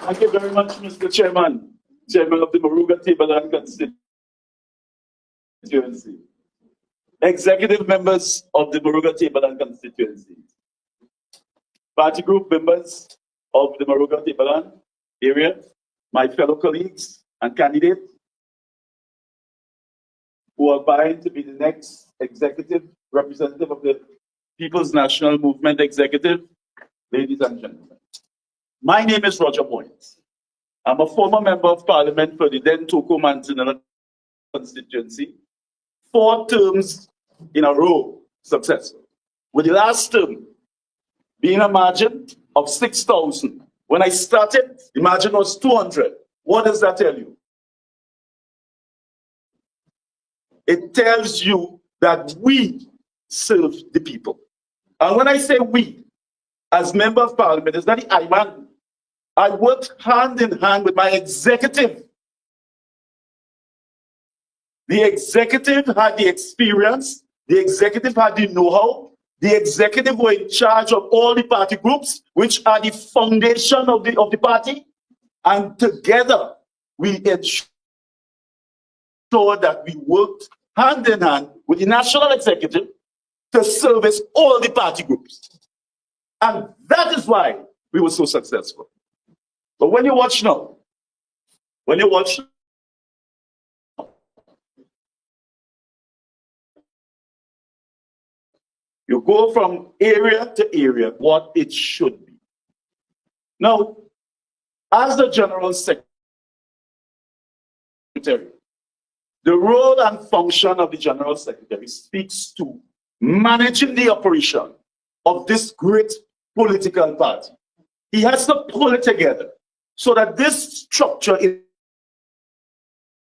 Thank you very much, Mr. Chairman, Chairman of the Moruga Tableland constituency. Executive members of the Moruga Tableland constituency. Party group members of the Moruga Tableland area, my fellow colleagues and candidates who are vying to be the next executive representative of the People's National Movement Executive, ladies and gentlemen. My name is Roger Boynes. I'm a former member of parliament for the then Toko Mantinela constituency, 4 terms in a row successful, with the last term being a margin of 6,000. When I started, the margin was 200. What does that tell you? It tells you that we serve the people. And when I say we, as member of parliament, it's not the I man. I worked hand in hand with my executive. The executive had the experience, the executive had the know-how, the executive were in charge of all the party groups, which are the foundation of the party, and together we ensured that we worked hand in hand with the national executive to service all the party groups. And that is why we were so successful. But when you watch now, you go from area to area, what it should be. Now, as the General Secretary, the role and function of the General Secretary speaks to managing the operation of this great political party. He has to pull it together so that this structure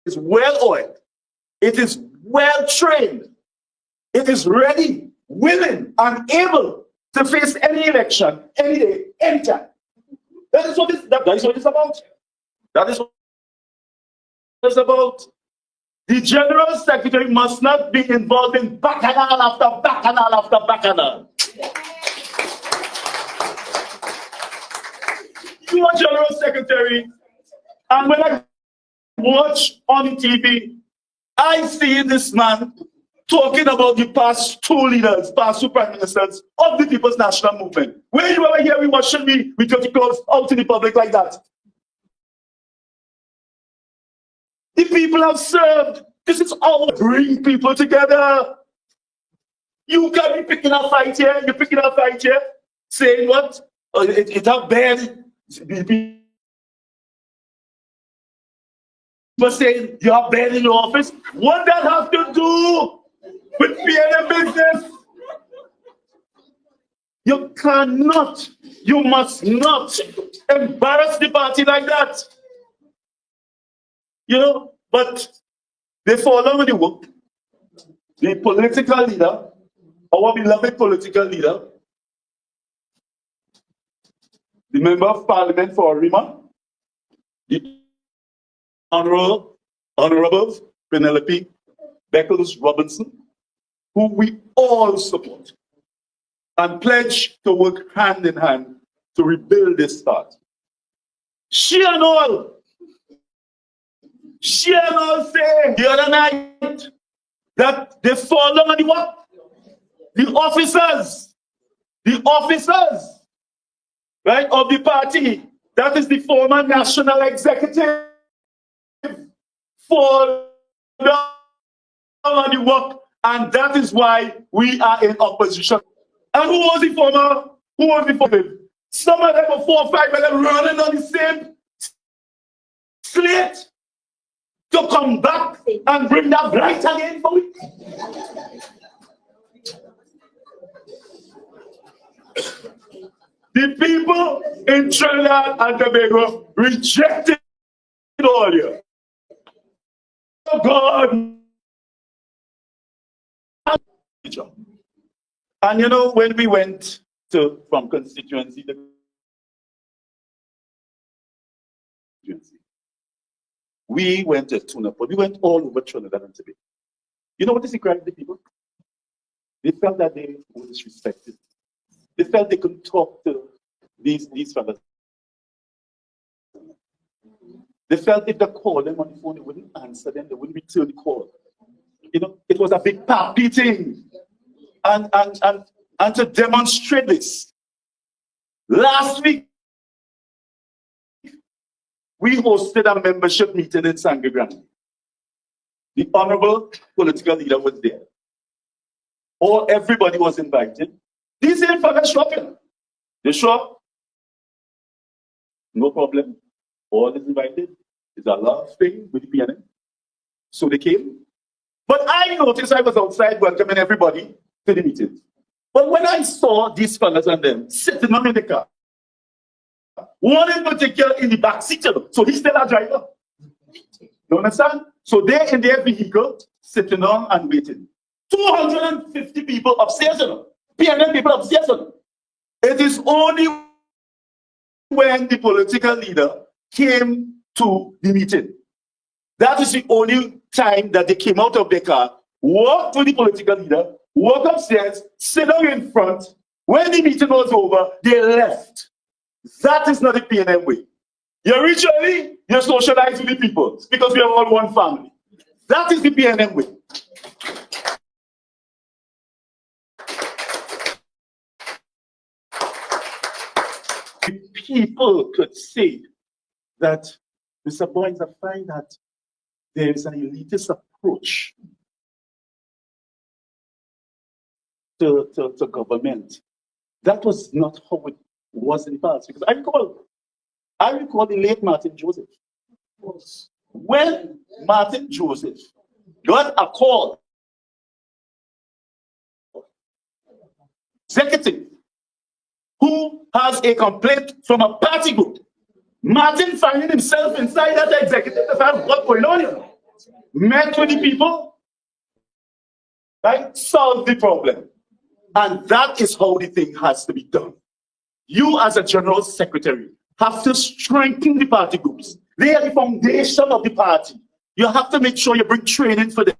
is well-oiled, it is well-trained, it is ready, willing, and able to face any election, any day, anytime. That is what it's about. That is what it's about. The General Secretary must not be involved in bacchanal after bacchanal after bacchanal. You are General Secretary, and when I watch on TV, I see this man talking about the past 2 leaders, past 2 prime ministers of the People's National Movement. Where you ever hear we watching me with your clothes out in the public like that? The people have served. This is all bring people together. You can be picking a fight here, you're picking a fight here, saying what? It have bad. People saying you are bad in your office. What that have to do with being business? You cannot, you must not embarrass the party like that. You know, but they follow with the work. The political leader, our beloved political leader, the member of parliament for Rima, the Honorable Penelope Beckles Robinson, who we all support and pledge to work hand in hand to rebuild this party. She and all say the other night that they follow on the what? The officers, right, of the party. That is the former national executive for the work, and that is why we are in opposition. And who was the former? Who was the former? Some of them were 4 or 5 of them running on the same slate to come back and bring that right again for me. The people in Trinidad and Tobago rejected all you. Oh God. And you know, when we went from constituency to constituency, we went to Tunapur. We went all over Trinidad and Tobago. You know what is the cry of the people? They felt that they were disrespected. They felt they couldn't talk to these fellas. They felt if they called them on the phone, they wouldn't answer them, they wouldn't return the call. You know, it was a big party thing. And to demonstrate this, last week, we hosted a membership meeting in Sangre Grande. The honorable political leader was there. Everybody was invited. These ain't for the shopping. They show up. No problem. All is invited. It's a love thing with the PNM. So they came. But I noticed I was outside welcoming everybody to the meeting. But when I saw these fellas and them sitting on in the car, one in particular in the back seat, so he's still a driver. You understand? So they're in their vehicle, sitting on and waiting. 250 people upstairs, PNM people upstairs. It is only when the political leader came to the meeting. That is the only time that they came out of their car, walked to the political leader, walked upstairs, sit down in front. When the meeting was over, they left. That is not the PNM way. You ritually, you socialize with the people because we are all one family. That is the PNM way. People could say that, Mr. Boynes, I find that there is an elitist approach to government. That was not how it was in the past. Because I recall the late Martin Joseph. When Martin Joseph got a call, executive, who has a complaint from a party group, Martin finding himself inside that executive to find what's going on here. Met with the people, right? Solve the problem. And that is how the thing has to be done. You as a general secretary have to strengthen the party groups. They are the foundation of the party. You have to make sure you bring training for them.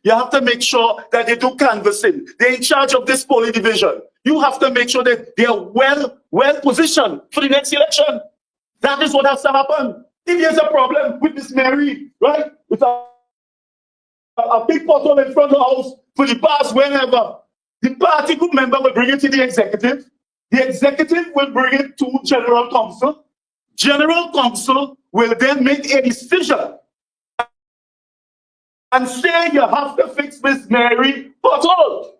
You have to make sure that they do canvassing. They're in charge of this polling division. You have to make sure that they are well positioned for the next election. That is what has to happen. If there's a problem with Miss Mary, right, with a big pothole in front of the house for the past whenever, the party group member will bring it to the executive. The executive will bring it to General Council. General Council will then make a decision and say you have to fix Miss Mary pothole.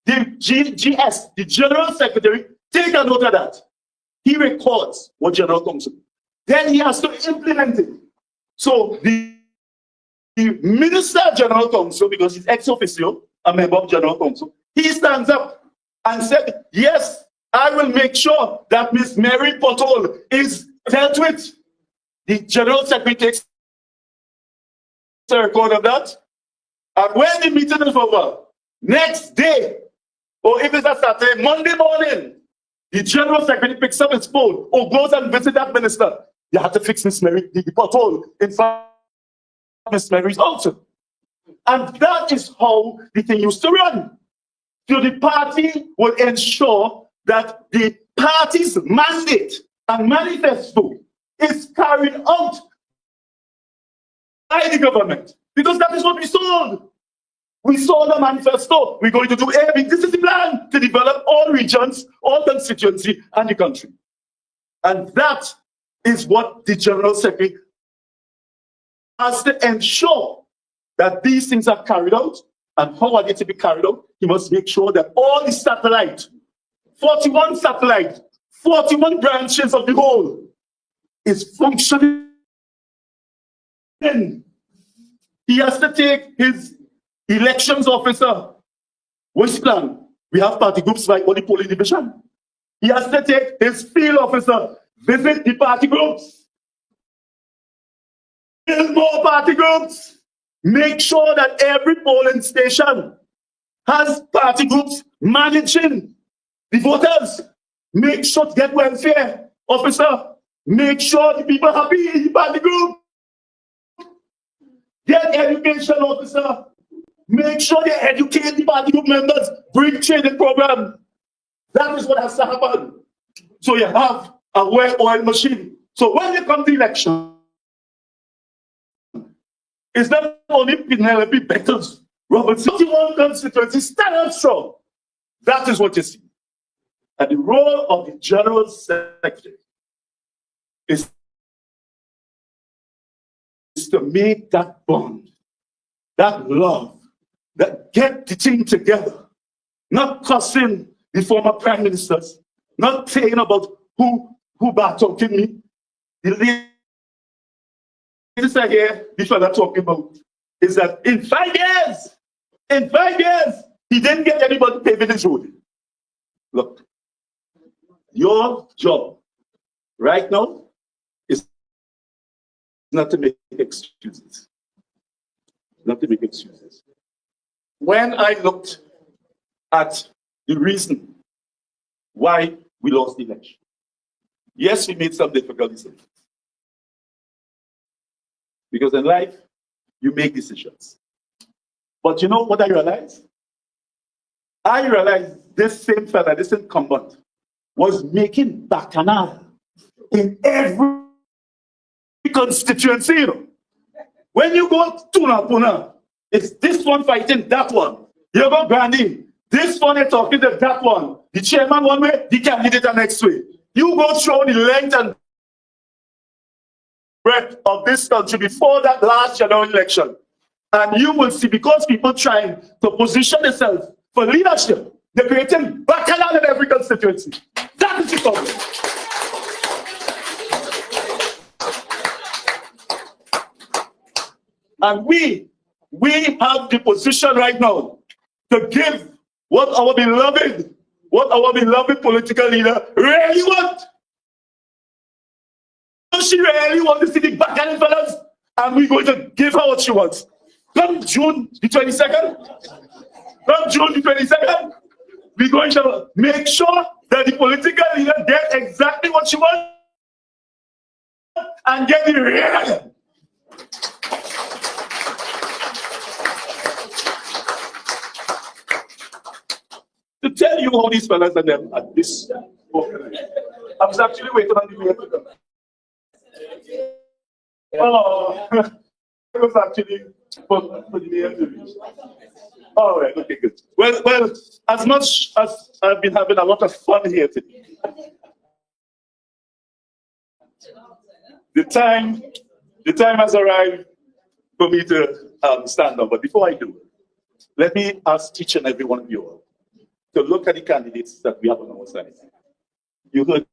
The GS, the General Secretary, take a note of that. He records what General Council. Then he has to implement it. So the Minister of General Council, because he's ex officio, a member of General Council, he stands up and said, yes, I will make sure that Miss Mary pothole is dealt with. The General Secretary takes a record of that. And when the meeting is over, next day, or if it's a Saturday, Monday morning, the General Secretary picks up his phone or goes and visits that minister. You have to fix Miss Mary, the pothole in front of Miss Mary's house. And that is how the thing used to run. So the party will ensure that the party's mandate and manifesto is carried out by the government. Because that is what we sold. We sold a manifesto. We're going to do everything. This is the plan to develop all regions, all constituency, and the country. And that is what the General Secretary has to ensure that these things are carried out. And how are they to be carried out? He must make sure that all the satellite, 41 satellite, 41 branches of the whole is functioning. He has to take his elections officer. What's the plan? We have party groups like all the polling division. He has to take his field officer, visit the party groups. Build more party groups. Make sure that every polling station has party groups managing the voters. Make sure to get welfare officer. Make sure the people are happy in the party group. Get education officer. Make sure they educate the party group members. Bring training program. That is what has to happen. So you have a well-oiled machine. So when you come to election, it's not only Penelope Beckles, Robertson, 31 constituencies, stand up strong. That is what you see. And the role of the General Secretary is to make that bond, that love, that get the team together, not cussing the former prime ministers, not saying about who bad talking me. The latest I hear this fella talking about is that in 5 years, he didn't get anybody paving his road. Look, your job right now is not to make excuses. Not to make excuses. When I looked at the reason why we lost the election, yes, we made some difficult decisions. Because in life, you make decisions. But you know what I realized? I realized this same fella, this incumbent, was making bacchanal in every constituency. When you go to Napuna, it's this one fighting that one. You go Gandhi, this one is talking to that one. The chairman one way, the candidate the next way. You go through the length and breadth of this country before that last general election. And you will see, because people trying to position themselves for leadership, they're creating bacchanal in every constituency. That is the problem. And we have the position right now to give what our beloved political leader really want. She really wants to see the bacchanal fellas, and we're going to give her what she wants. Come June the 22nd, we're going to make sure that the political leader gets exactly what she wants and get it real. To tell you how these fellas and them at this, I was actually waiting on the way to come. Oh, it was actually for the mayor to reach. All right, okay, good. Well, as much as I've been having a lot of fun here today, the time has arrived for me to stand up. But before I do, let me ask each and every one of you all to look at the candidates that we have on our side. You heard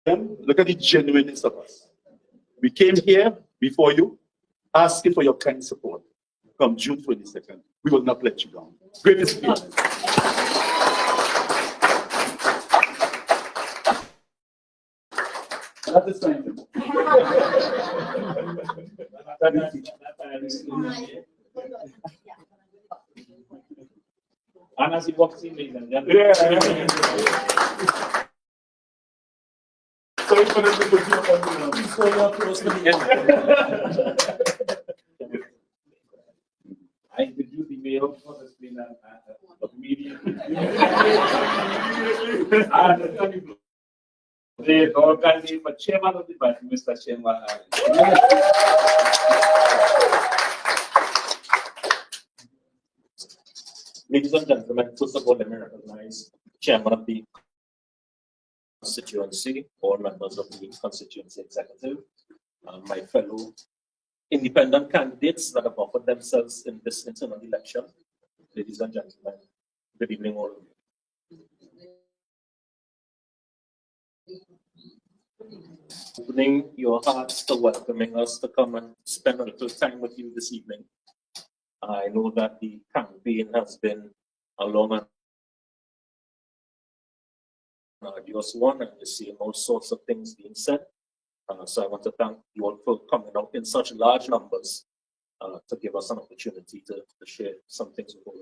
them. Look at the genuineness of us. We came here before you, asking for your kind support. Come June 22nd, we will not let you down. Greatest fear. That is fine. And as he walks in, ladies and gentlemen. Yeah. Sorry for the So you're close to the end. I introduced the mayor for the screen of media. And the organization for chairman of the party, Mr. Chairman. Ladies and gentlemen, first of all, let me recognize Chairman of the constituency, all members of the constituency executive, my fellow independent candidates that have offered themselves in this internal election. Ladies and gentlemen, good evening all of you. Opening your hearts to welcoming us to come and spend a little time with you this evening. I know that the campaign has been a long and arduous one, and you're seeing all sorts of things being said. So I want to thank you all for coming out in such large numbers to give us an opportunity to share some things with all of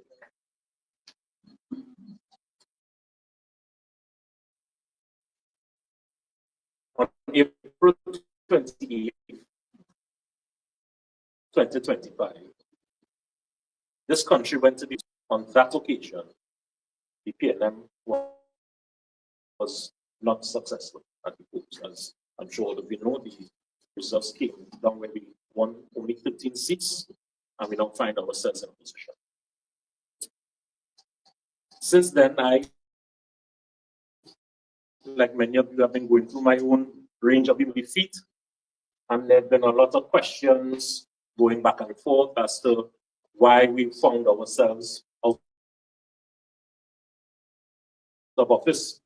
you. On April 28, 2025, this country went to the, on that occasion, the PLM was not successful at the polls, as I'm sure all of you know the results came down when we won only 13 seats, and we now find ourselves in a position. Since then, like many of you, have been going through my own range of defeat, and there have been a lot of questions going back and forth as to why we found ourselves out of office.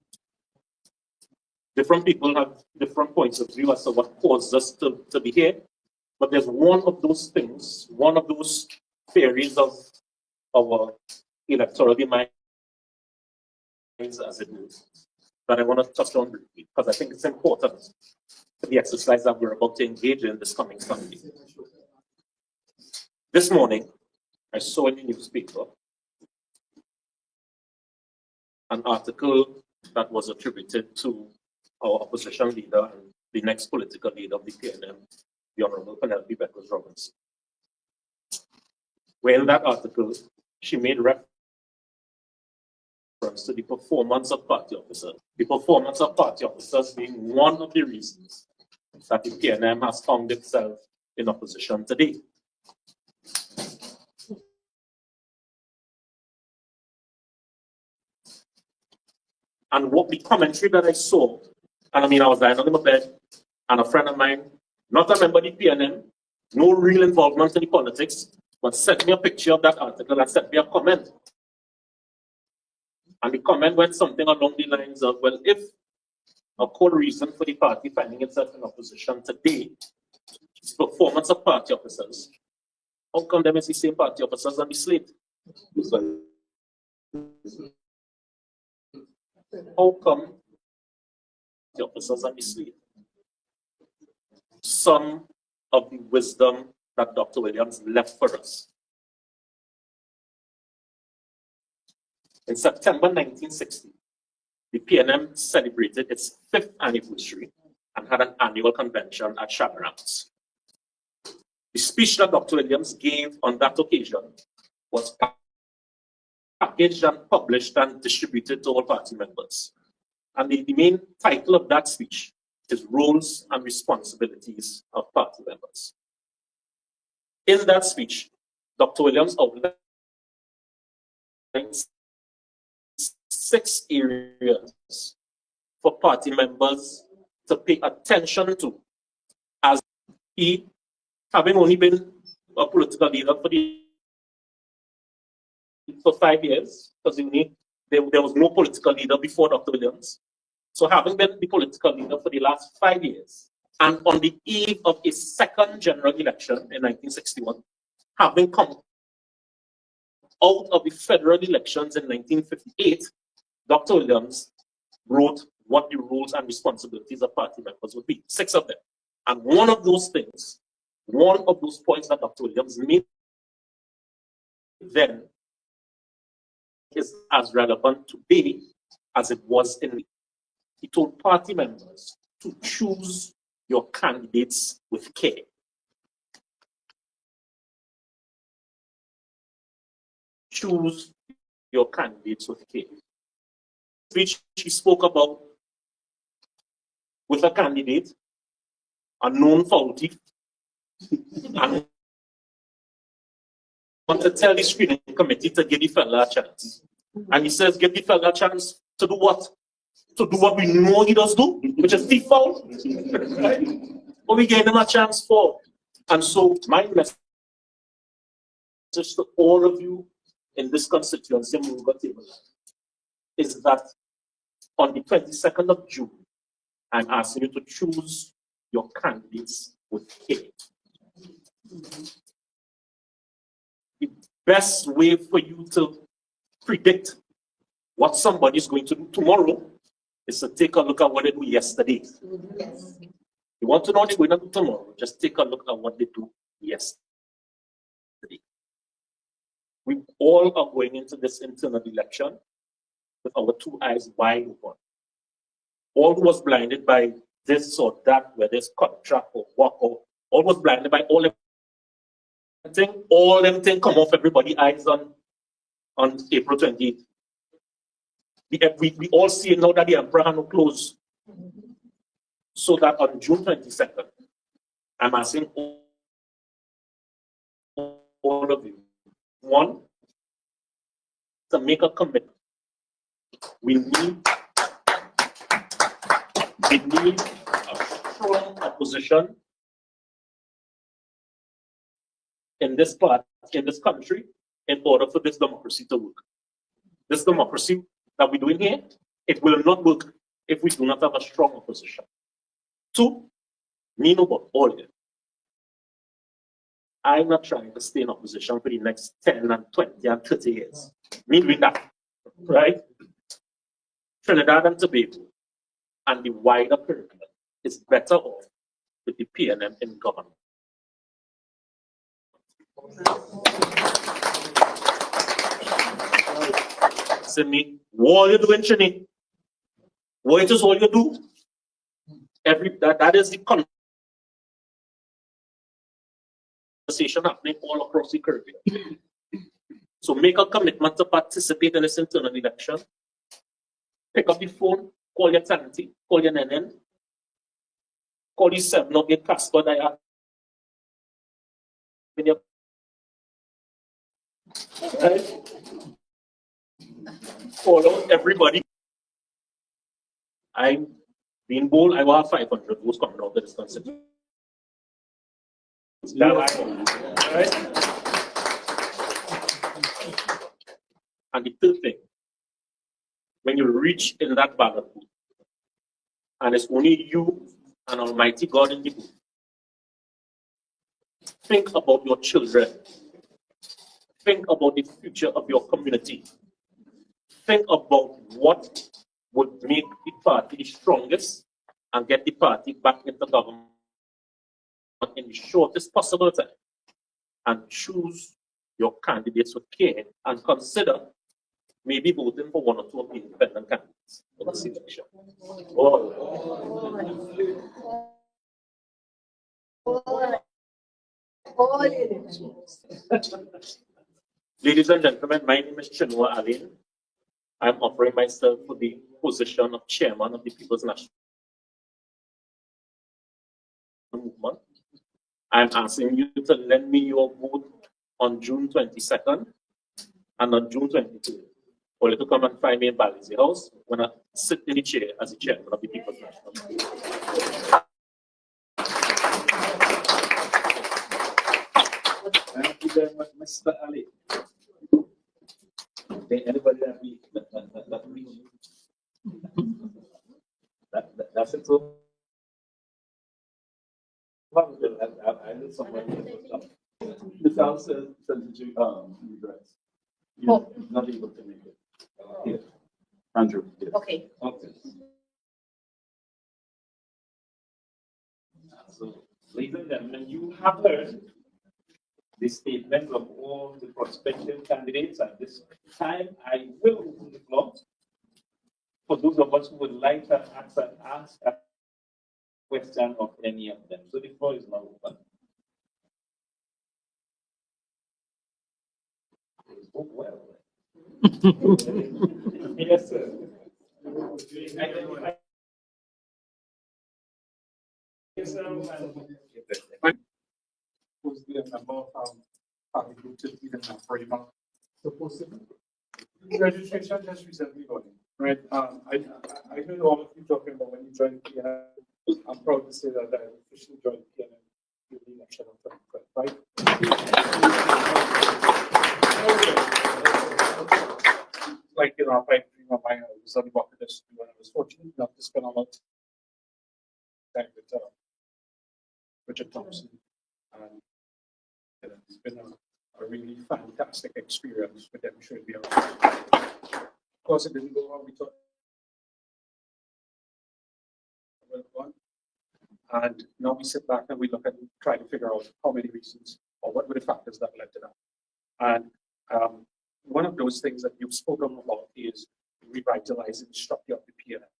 Different people have different points of view as to what caused us to be here, but there's one of those things, one of those theories of our electoral demise, as it is, that I want to touch on briefly, because I think it's important to the exercise that we're about to engage in this coming Sunday. This morning, I saw in the newspaper an article that was attributed to our opposition leader and the next political leader of the PNM, the Honorable Penelope Beckers-Robinson. Where in that article, she made reference to the performance of party officers. The performance of party officers being one of the reasons that the PNM has found itself in opposition today. And what the commentary that I saw, and I mean, I was lying on my bed, and a friend of mine, not a member of the PNM, no real involvement in the politics, but sent me a picture of that article and sent me a comment. And the comment went something along the lines of, well, if a core reason for the party finding itself in opposition today is performance of party officers, how come them is the same party officers on the slate? How come the officers are misled? Some of the wisdom that Dr. Williams left for us. In September 1960, the PNM celebrated its 5th anniversary and had an annual convention at Chagarams. The speech that Dr. Williams gave on that occasion was packaged and published and distributed to all party members. And the main title of that speech is Roles and Responsibilities of Party Members. In that speech, Dr. Williams outlined 6 areas for party members to pay attention to, as he, having only been a political leader for 5 years, because there was no political leader before Dr. Williams. So having been the political leader for the last 5 years, and on the eve of a 2nd general election in 1961, having come out of the federal elections in 1958, Dr. Williams wrote what the roles and responsibilities of party members would be, 6 of them. And one of those things, one of those points that Dr. Williams made then is as relevant today as it was in. He told party members to choose your candidates with care. Choose your candidates with care. Which he spoke about with a candidate, a known foul thief, and want to tell the screening committee to give the fella a chance. And he says, give the fella a chance to do what? To do what we know he does do, which is thief foul. Right? What we gave him a chance for. And so my message to all of you in this constituency, Moruga table, is that on the 22nd of June, I'm asking you to choose your candidates with care. The best way for you to predict what somebody is going to do tomorrow is to take a look at what they do yesterday. Yes. You want to know what they're going to do tomorrow, just take a look at what they do yesterday. We all are going into this internal election with our 2 eyes wide open. All who was blinded by this or that, whether it's contract or work, or all was blinded by all them things come off everybody's eyes on April 28th. We all see now that the emperor had no clothes. So that on June 22nd, I'm asking all of you, one, to make a commitment. We need a strong opposition in this part, in this country, in order for this democracy to work. This democracy that we're doing here, it will not work if we do not have a strong opposition. Two, me know about all of it. I'm not trying to stay in opposition for the next 10 and 20 and 30 years. Me doing that, right? Trinidad and Tobago and the wider Caribbean is better off with the PNM in government. Say me, what are you doing, Chini? What is all you do? That is the conversation happening all across the Caribbean. So make a commitment to participate in this internal election. Pick up the phone, call your tenancy, call your NN, call your 708 Casper that you have in your right? Follow everybody. I'm being bold, I will have 500 votes coming out of this constituency. Right? And the third thing, when you reach in that ballot booth, and it's only you and Almighty God in the booth, think about your children. Think about the future of your community. Think about what would make the party the strongest and get the party back into government in the shortest possible time. And choose your candidates with care and consider maybe voting for one or two of the independent candidates for this election. Ladies and gentlemen, my name is Chinua Alin. I'm offering myself for the position of chairman of the People's National Movement. I'm asking you to lend me your vote on June 22nd and on June 23rd. Or you to come and find me in Bally's House when I sit in the chair as the chairman of the People's National Movement. Thank you very much, Mr. Ali. Anybody that we that's it. So I know someone. Mr. House says that you regrets. You're not able to make it. Yes. Andrew. Yes. Okay. Okay. So, ladies and gentlemen, you have heard the statements of all the prospective candidates. At this time, I will open the floor for those of us who would like to ask a question of any of them. So the floor is now open. Oh, well. Yes, sir. Who's the member of party group to be the member supposed to be. Registration just recently got in, right? I heard all of you talking about when you joined PNM. I'm proud to say that I officially joined PNM in the election of 2025. Like, you know, I dream of mine, I was on the bucket list when I was fortunate enough to spend a lot of time with Richard Thompson. And it's been a really fantastic experience with them showing me around. Of course, it didn't go how we thought. And now we sit back and we look and try to figure out how many reasons or what were the factors that led to that. And one of those things that you've spoken about is revitalizing the structure of the PNM.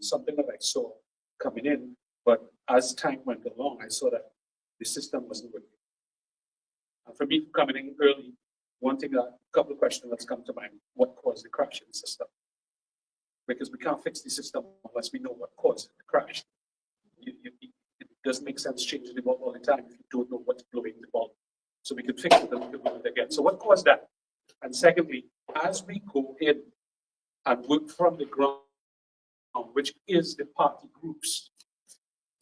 Something that I saw coming in, but as time went along, I saw that the system wasn't working. And for me, coming in early, one thing, a couple of questions that's come to mind: what caused the crash in the system? because we can't fix the system unless we know what caused the crash. It doesn't make sense changing the bulb all the time if you don't know what's blowing the bulb. So we can fix it and we can do it again. So what caused that? And secondly, as we go in and work from the ground, which is the party groups,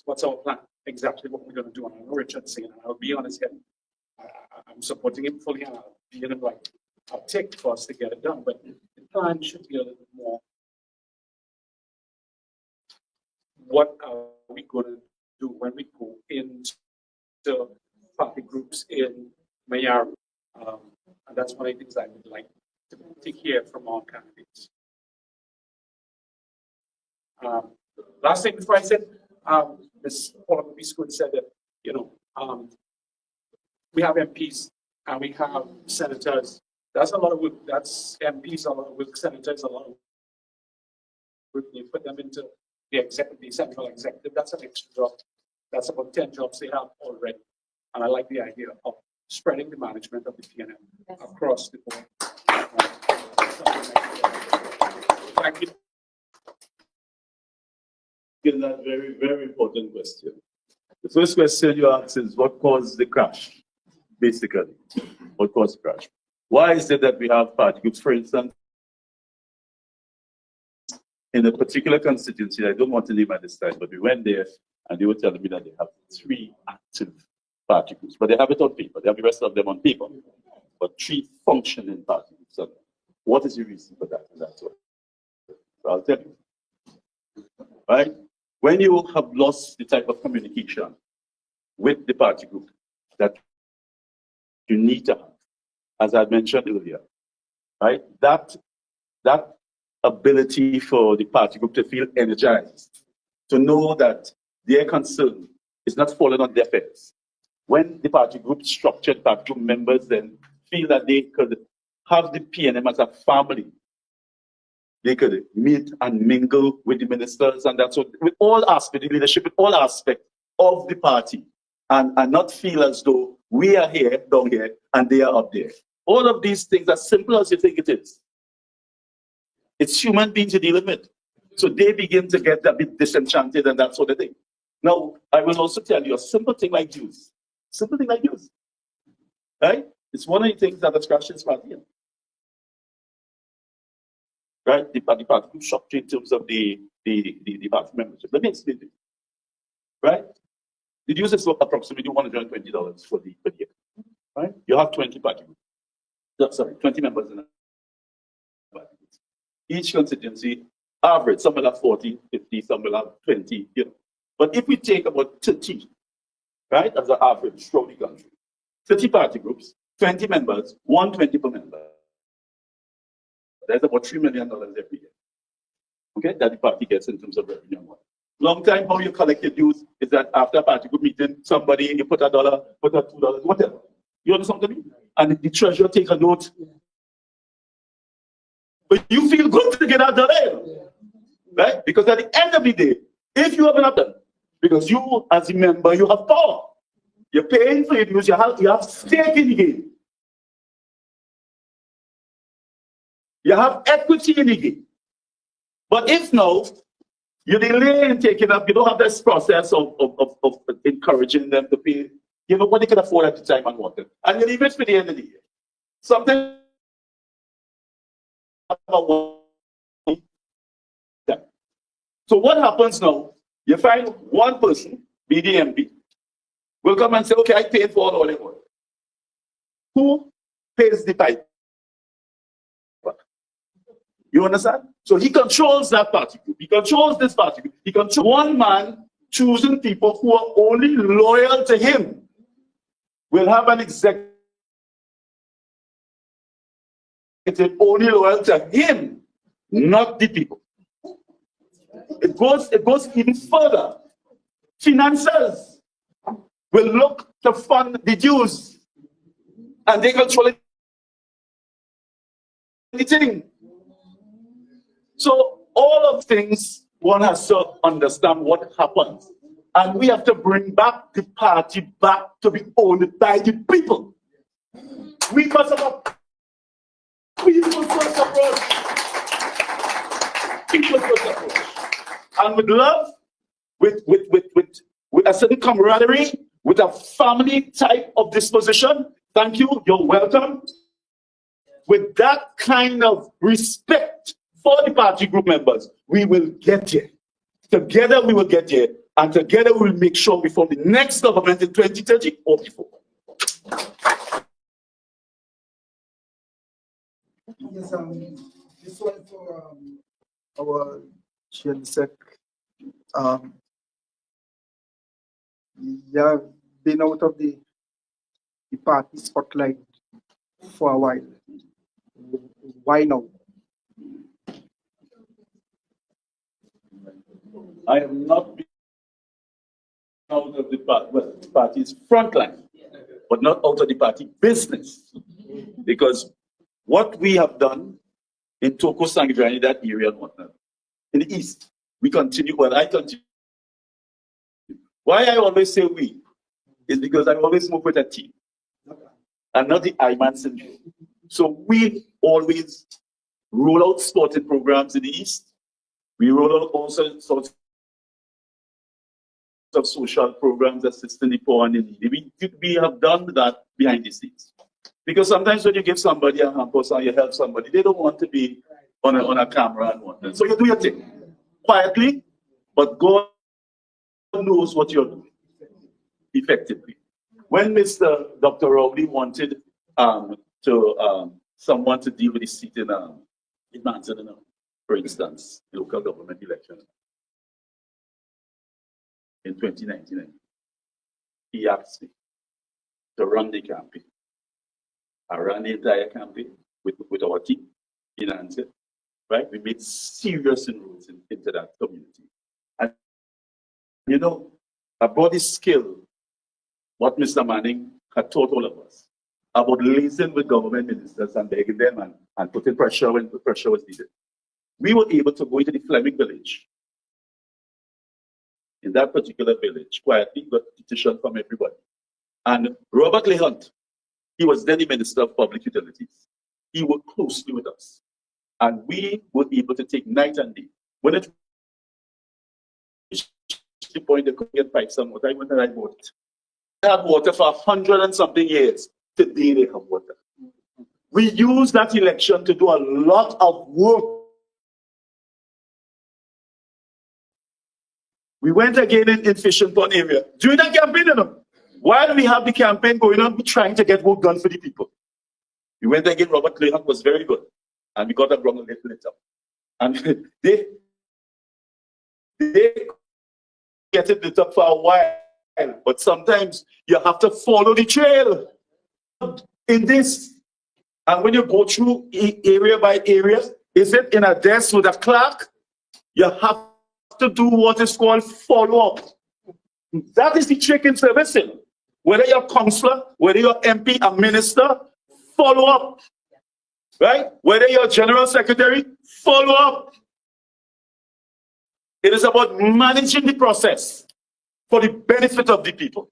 what's our plan? Exactly what we're going to do. And I know Richard's saying, and I'll be honest here, I'm supporting him fully, and I'll be in it right. I'll take for us to get it done, but the plan should be a little bit more. What are we going to do when we go into party groups in Mayaru? And that's one of the things I would like to hear from our candidates. Last thing before I said, Ms. Paula Biscuit said that, we have MPs and we have senators. That's a lot of work. That's MPs, a lot of work, senators, a lot of work. You put them into the executive, the central executive. That's an extra job. That's about 10 jobs they have already. And I like the idea of spreading the management of the PNM across the board. Thank you. That's a very, very important question. The first question you ask is what caused the crash? Basically, what caused the crash? Why is it that we have party groups? For instance, in a particular constituency, I don't want to name at this time, but we went there and they were telling me that they have 3 active party groups, but they have it on paper. They have the rest of them on paper, but 3 functioning party groups. So what is the reason for that? And that's what I'll tell you. Right? When you have lost the type of communication with the party group that you need to have, as I mentioned earlier, right? That ability for the party group to feel energized, to know that their concern is not falling on their face. When the party group structured party group members then feel that they could have the PNM as a family, they could meet and mingle with the ministers, and that's what, with all aspects, the leadership, with all aspects of the party, and not feel as though we are here, down here, and they are up there. All of these things, as simple as you think it is, it's human beings you're dealing with. So they begin to get a bit disenchanted and that sort of thing. Now, I will also tell you a simple thing like use. Simple thing like use. Right? It's one of the things that has crashed this party. Right? The party group structure in terms of the party membership. Let me explain to you. Right? The dues is approximately $120 for the year. Right? You have 20 party groups. Sorry, 20 members in a party group. Each constituency, average, some will have 40, 50, some will have 20, But if we take about 30, right, as an average throughout the country, 30 party groups, 20 members, 120 per member. There's about $3 million every year. Okay, that the party gets in terms of revenue. Long time, how you collect your dues is that after a party group meeting, somebody, you put $1, put $2, whatever. You understand what I mean? And the treasurer take a note. But you feel good to get that dollar, right? Because at the end of the day, if you haven't done, because you as a member, you have power. You're paying for your dues, you have stake in the game. You have equity in the game. But if now you delay in taking up, you don't have this process of encouraging them to pay, what they can afford at the time and what. And you leave it for the end of the year. Something about that. So what happens now? You find one person, be the MP, will come and say, okay, I paid for all the work. Who pays the pipe? You understand? So he controls that party group. He controls this party group. He controls one man choosing people who are only loyal to him. Will have an executive only loyal to him, not the people. It goes even further. Financiers will look to fund the dues, and they control anything. So all of things, one has to understand what happens. And we have to bring back the party back to be owned by the people. We must have a people first approach. people first approach. And with love, with a certain camaraderie, with a family type of disposition. Thank you, you're welcome. With that kind of respect for the party group members, we will get here. Together we will get here, and together we will make sure we form the next government in 2030 or before. Yes, this one for our GNSEC. You have been out of the party spotlight for a while. Why now? I have not been out of the party, well, the party's front line, but not out of the party business. Because what we have done in Toko Sangidrani, that area and whatnot, in the east, we continue, well, I continue. Why I always say we is because I always move with a team and not the I-man syndrome. So we always roll out sporting programs in the east. We roll out also sorts of social programs assisting the poor and the needy. We have done that behind the scenes. Because sometimes when you give somebody a campus or you help somebody, they don't want to be on a camera and whatnot. So you do your thing quietly, but God knows what you're doing effectively. When Mr. Dr. Rowley wanted someone to deal with the seat in Manson, for instance, local government election in 2019, he asked me to run the campaign. I ran the entire campaign with our team in answer, right? We made serious inroads into that community. And you know, I brought this skill, what Mr. Manning had taught all of us, about liaising with government ministers and begging them and putting pressure when the pressure was needed. We were able to go into the Fleming village. In that particular village, quietly got petition from everybody. And Robert Leigh Hunt, he was then the Minister of Public Utilities. He worked closely with us. And we were able to take night and day. When it reached the point they could get pipes and water, I went and I bought it. They had water for 100 and something years. Today they have water. We used that election to do a lot of work. We went again in Fishing Pond area. During that campaign, you know, while we have the campaign going on, we're trying to get work done for the people. We went again, Robert Leigh Hunt was very good. And we got a wrong lit up. And they get it lit up for a while. But sometimes you have to follow the trail in this. And when you go through area by area, is it in a desk with a clerk? You have to do what is called follow-up. That is the trick in servicing. Whether you're a councillor, whether you're MP, a minister, follow up. Right? Whether you're a general secretary, follow up. It is about managing the process for the benefit of the people.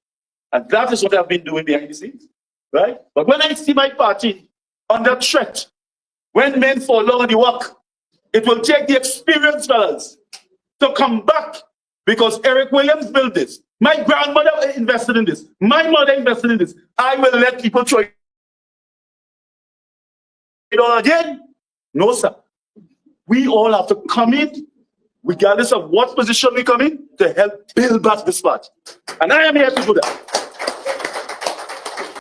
And that is what I've been doing behind the scenes. Right? But when I see my party under threat, when men fall down on the work, it will take the experienced fellas to come back, because Eric Williams built this. My grandmother invested in this. My mother invested in this. I will let people throw it on again? No, sir. We all have to come in, regardless of what position we come in, to help build back this party. And I am here to do that.